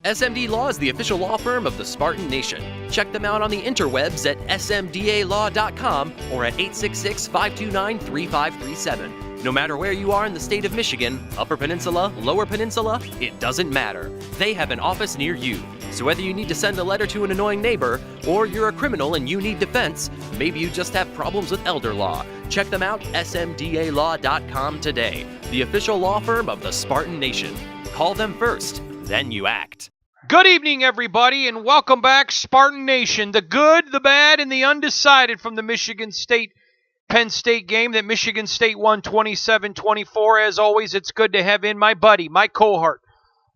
SMD Law is the official law firm of the Spartan Nation. Check them out on the interwebs at smdalaw.com or at 866-529-3537. No matter where you are in the state of Michigan, Upper Peninsula, Lower Peninsula, it doesn't matter. They have an office near you. So whether you need to send a letter to an annoying neighbor, or you're a criminal and you need defense, maybe you just have problems with elder law, check them out, smdalaw.com today. The official law firm of the Spartan Nation. Call them first, then you act. Good evening, everybody, and welcome back, Spartan Nation. The good, the bad, and the undecided from the Michigan State-Penn State game that Michigan State won 27-24. As always, it's good to have in my buddy, my cohort,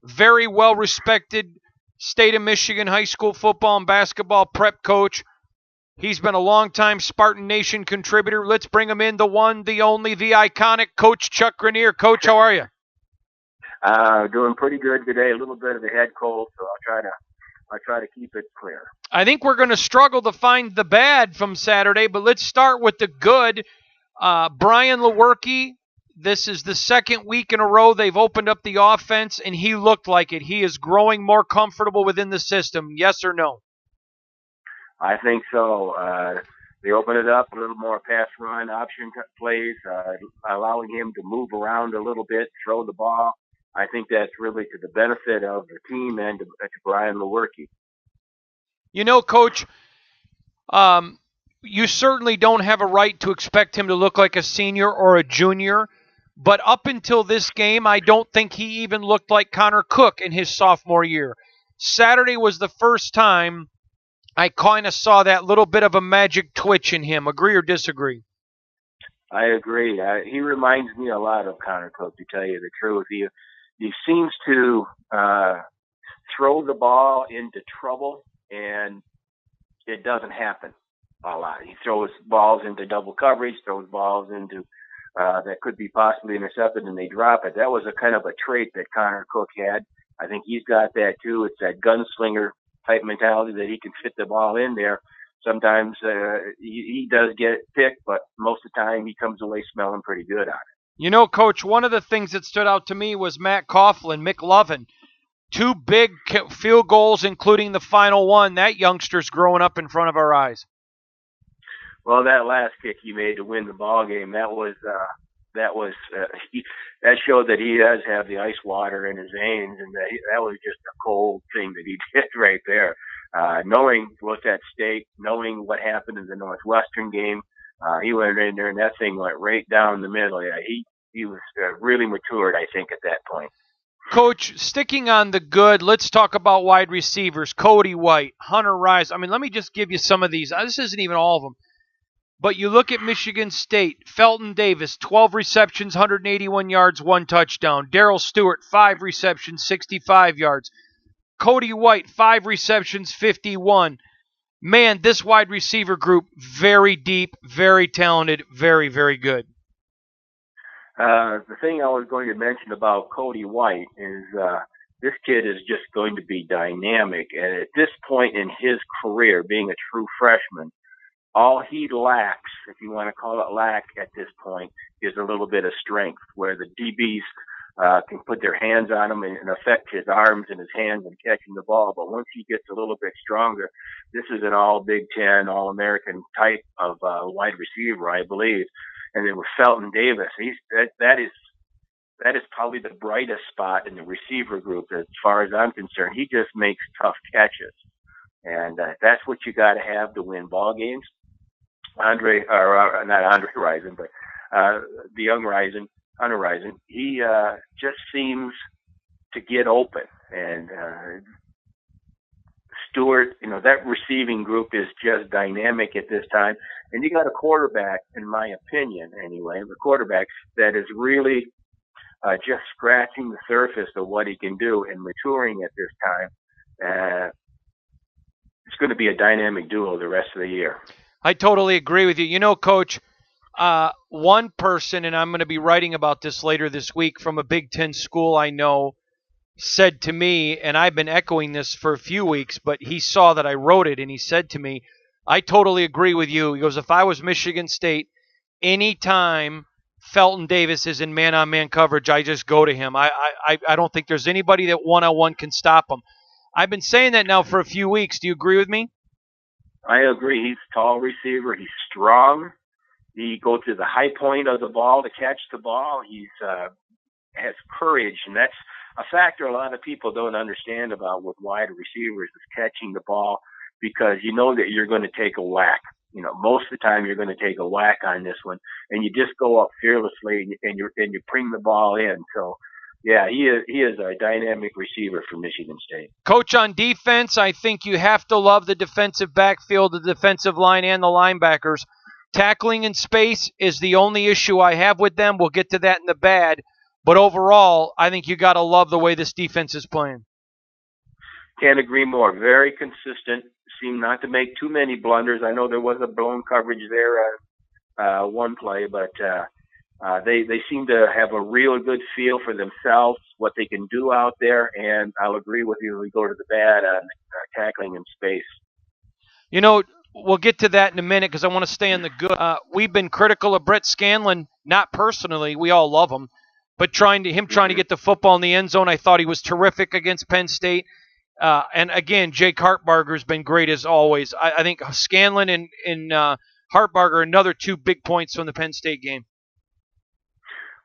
very well-respected State of Michigan high school football and basketball prep coach. He's been a long-time Spartan Nation contributor. Let's bring him in, the one, the only, the iconic Coach Chuck Grenier. Coach, how are you? Doing pretty good today. A little bit of a head cold, so I'll try to keep it clear. I think we're going to struggle to find the bad from Saturday, but let's start with the good. Brian Lewerke, this is the second week in a row they've opened up the offense, and he looked like it. He is growing more comfortable within the system. Yes or no? I think so. They open it up, a little more pass run option plays, allowing him to move around a little bit, throw the ball. I think that's really to the benefit of the team and to Brian Lewerke. You know, Coach, you certainly don't have a right to expect him to look like a senior or a junior, but up until this game, I don't think he even looked like Connor Cook in his sophomore year. Saturday was the first time I kind of saw that little bit of a magic twitch in him. Agree or disagree? I agree. He reminds me a lot of Connor Cook, to tell you the truth. He seems to throw the ball into trouble, and it doesn't happen a lot. He throws balls into double coverage, throws balls into that could be possibly intercepted, and they drop it. That was a kind of a trait that Connor Cook had. I think he's got that too. It's that gunslinger type mentality that he can fit the ball in there. Sometimes he does get picked, but most of the time he comes away smelling pretty good on it. You know, Coach, one of the things that stood out to me was Matt Coughlin, McLovin. 2 big field goals, including the final one. That youngster's growing up in front of our eyes. Well, that last kick he made to win the ball game, that showed that he does have the ice water in his veins, and that was just a cold thing that he did right there. Knowing what's at stake, knowing what happened in the Northwestern game, he went in there and that thing went right down the middle. Yeah, he was really matured, I think, at that point. Coach, sticking on the good, let's talk about wide receivers. Cody White, Hunter Rice. I mean, let me just give you some of these. This isn't even all of them. But you look at Michigan State, Felton Davis, 12 receptions, 181 yards, 1 touchdown. Darrell Stewart, 5 receptions, 65 yards. Cody White, 5 receptions, 51. Man, this wide receiver group, very deep, very talented, very, very good. The thing I was going to mention about Cody White is this kid is just going to be dynamic. And at this point in his career, being a true freshman, all he lacks, if you want to call it lack at this point, is a little bit of strength, where the DBs can put their hands on him and affect his arms and his hands in catching the ball. But once he gets a little bit stronger, this is an all Big Ten, all American type of wide receiver, I believe. And then with Felton Davis, that is probably the brightest spot in the receiver group as far as I'm concerned. He just makes tough catches, and that's what you got to have to win ball games. Not Andre Rison, but the young Rison. Hunter Rison, he just seems to get open. And Stewart, that receiving group is just dynamic at this time. And you got a quarterback, in my opinion anyway, the quarterback that is really just scratching the surface of what he can do and maturing at this time. It's going to be a dynamic duo the rest of the year. I totally agree with you. You know, Coach, one person, and I'm going to be writing about this later this week, from a Big Ten school I know, said to me, and I've been echoing this for a few weeks, but he saw that I wrote it, and he said to me, I totally agree with you. He goes, if I was Michigan State, anytime Felton Davis is in man-on-man coverage, I just go to him. I don't think there's anybody that one-on-one can stop him. I've been saying that now for a few weeks. Do you agree with me? I agree. He's a tall receiver. He's strong. He goes to the high point of the ball to catch the ball. He's has courage, and that's a factor a lot of people don't understand about with wide receivers is catching the ball, because you know that you're going to take a whack. You know, most of the time you're going to take a whack on this one, and you just go up fearlessly and you bring the ball in. So, yeah, he is a dynamic receiver for Michigan State. Coach, on defense, I think you have to love the defensive backfield, the defensive line, and the linebackers. Tackling in space is the only issue I have with them. We'll get to that in the bad. But overall, I think you got to love the way this defense is playing. Can't agree more. Very consistent. Seem not to make too many blunders. I know there was a blown coverage there one play, but they seem to have a real good feel for themselves, what they can do out there, and I'll agree with you. We go to the bad on tackling in space. You know, we'll get to that in a minute because I want to stay on the good. We've been critical of Brett Scanlon, not personally. We all love him. But trying to get the football in the end zone, I thought he was terrific against Penn State. And again, Jake Hartbarger's been great as always. I think Scanlon and Hartbarger, another 2 big points from the Penn State game.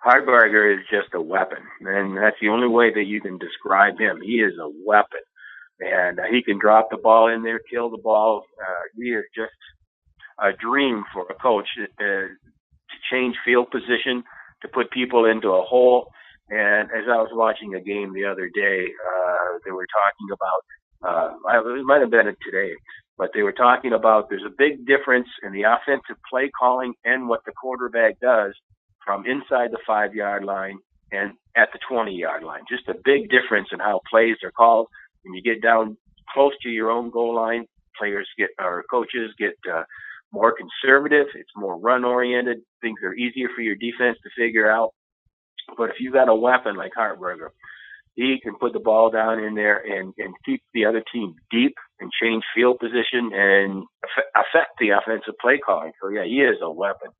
Hartbarger is just a weapon, and that's the only way that you can describe him. He is a weapon, and he can drop the ball in there, kill the ball. He is just a dream for a coach to change field position, to put people into a hole. And as I was watching a game the other day, they were talking about, it might have been today, but they were talking about there's a big difference in the offensive play calling and what the quarterback does from inside the 5-yard line and at the 20-yard line. Just a big difference in how plays are called. When you get down close to your own goal line, coaches get more conservative. It's more run-oriented. Things are easier for your defense to figure out. But if you got a weapon like Hartberger, he can put the ball down in there and keep the other team deep and change field position and affect the offensive play calling. So, yeah, he is a weapon.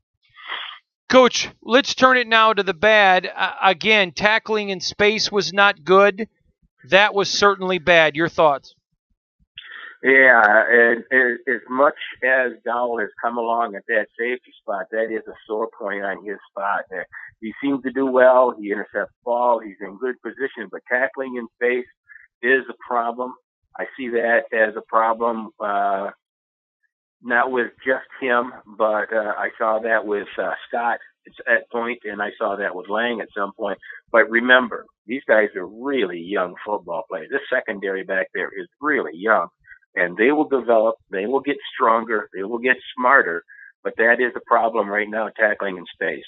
Coach, let's turn it now to the bad. Again, tackling in space was not good. That was certainly bad. Your thoughts? Yeah, and as much as Dowell has come along at that safety spot, that is a sore point on his spot. He seems to do well. He intercepts the ball. He's in good position, but tackling in space is a problem. I see that as a problem, not with just him, but I saw that with Scott at point, and I saw that with Lang at some point. But remember, these guys are really young football players. This secondary back there is really young. And they will develop, they will get stronger, they will get smarter, but that is a problem right now, tackling in space.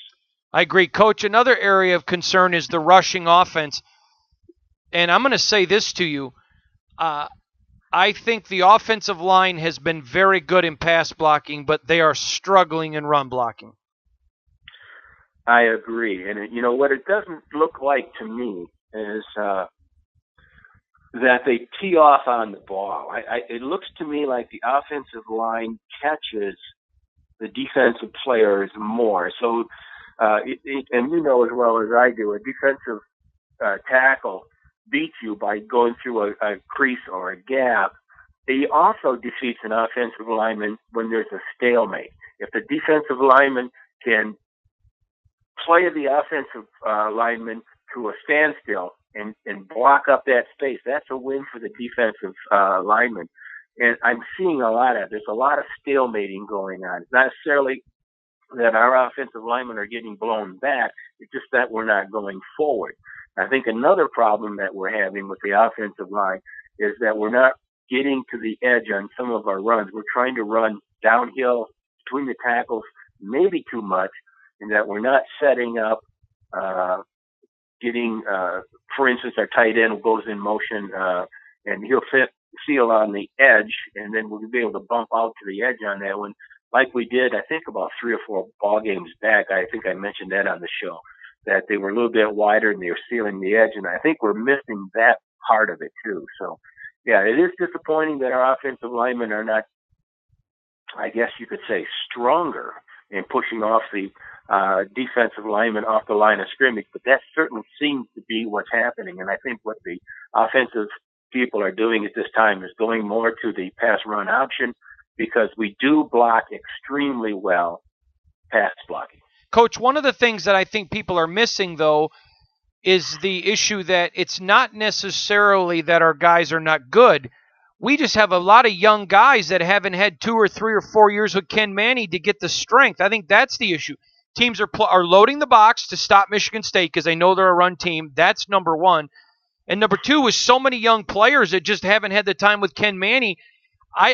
I agree. Coach, another area of concern is the rushing offense. And I'm going to say this to you. I think the offensive line has been very good in pass blocking, but they are struggling in run blocking. I agree. And, you know, what it doesn't look like to me is that they tee off on the ball. It looks to me like the offensive line catches the defensive players more. So, and you know as well as I do, a defensive tackle beats you by going through a crease or a gap. He also defeats an offensive lineman when there's a stalemate. If the defensive lineman can play the offensive lineman to a standstill and block up that space, that's a win for the defensive lineman. And I'm seeing there's a lot of stalemating going on. It's not necessarily that our offensive linemen are getting blown back. It's just that we're not going forward. I think another problem that we're having with the offensive line is that we're not getting to the edge on some of our runs. We're trying to run downhill between the tackles, maybe too much, and that we're not setting up for instance, our tight end goes in motion, and he'll seal on the edge, and then we'll be able to bump out to the edge on that one, like we did, I think, about 3 or 4 ball games back. I think I mentioned that on the show, that they were a little bit wider and they were sealing the edge, and I think we're missing that part of it too. So, yeah, it is disappointing that our offensive linemen are not, I guess you could say, stronger in pushing off the defensive lineman off the line of scrimmage, but that certainly seems to be what's happening. And I think what the offensive people are doing at this time is going more to the pass run option because we do block extremely well pass blocking. Coach, one of the things that I think people are missing, though, is the issue that it's not necessarily that our guys are not good. We just have a lot of young guys that haven't had 2 or 3 or 4 years with Ken Manny to get the strength. I think that's the issue. Teams are loading the box to stop Michigan State because they know they're a run team. That's number one. And number two is so many young players that just haven't had the time with Ken Manny. I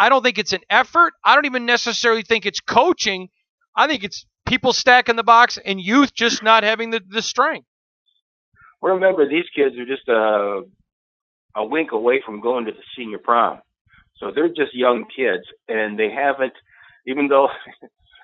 don't think it's an effort. I don't even necessarily think it's coaching. I think it's people stacking the box and youth just not having the strength. Well, remember, these kids are just a wink away from going to the senior prom. So they're just young kids, and they haven't, even though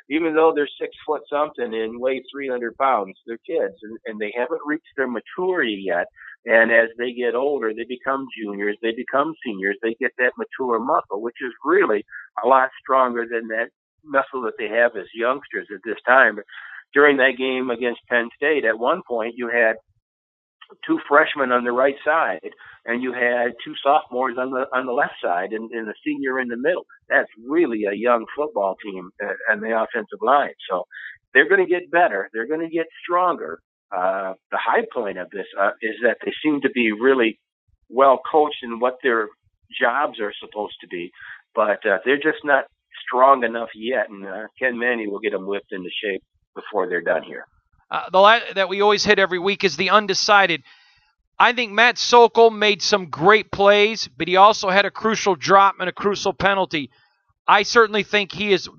they're 6 foot something and weigh 300 pounds, they're kids, and they haven't reached their maturity yet. And as they get older, they become juniors, they become seniors, they get that mature muscle, which is really a lot stronger than that muscle that they have as youngsters at this time. But during that game against Penn State, at one point you had 2 freshmen on the right side, and you had 2 sophomores on the left side, and a senior in the middle. That's really a young football team on the offensive line. So they're going to get better. They're going to get stronger. The high point of this is that they seem to be really well coached in what their jobs are supposed to be, but they're just not strong enough yet, and Ken Manny will get them whipped into shape before they're done here. That we always hit every week is the undecided. I think Matt Sokol made some great plays, but he also had a crucial drop and a crucial penalty. I certainly think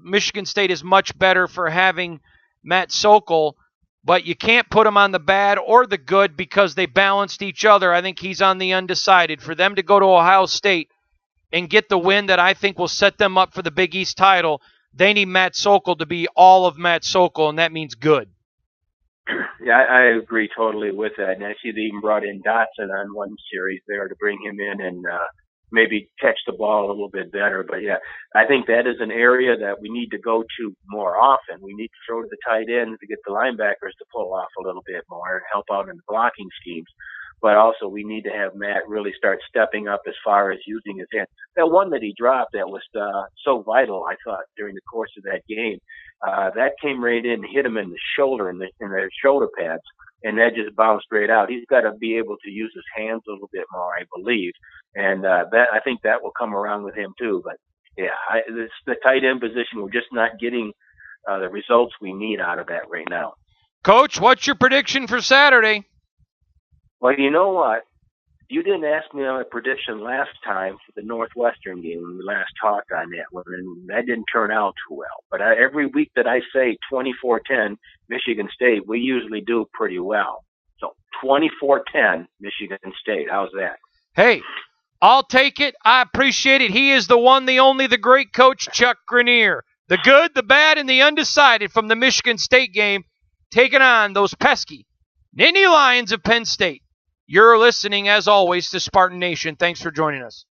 Michigan State is much better for having Matt Sokol, but you can't put him on the bad or the good because they balanced each other. I think he's on the undecided. For them to go to Ohio State and get the win that I think will set them up for the Big East title, they need Matt Sokol to be all of Matt Sokol, and that means good. Yeah, I agree totally with that. And I see they even brought in Dotson on one series there to bring him in and maybe catch the ball a little bit better. But, yeah, I think that is an area that we need to go to more often. We need to throw to the tight ends to get the linebackers to pull off a little bit more and help out in the blocking schemes. But also we need to have Matt really start stepping up as far as using his hands. That one that he dropped that was so vital, I thought, during the course of that game, that came right in and hit him in the shoulder, in the shoulder pads, and that just bounced right out. He's got to be able to use his hands a little bit more, I believe, and I think that will come around with him too. But yeah, the tight end position, we're just not getting the results we need out of that right now. Coach, what's your prediction for Saturday? Well, you know what? You didn't ask me on a prediction last time for the Northwestern game when we last talked on that one, and that didn't turn out too well. But every week that I say 24-10 Michigan State, we usually do pretty well. So 24-10 Michigan State. How's that? Hey, I'll take it. I appreciate it. He is the one, the only, the great coach, Chuck Grenier. The good, the bad, and the undecided from the Michigan State game, taking on those pesky Nittany Lions of Penn State. You're listening, as always, to Spartan Nation. Thanks for joining us.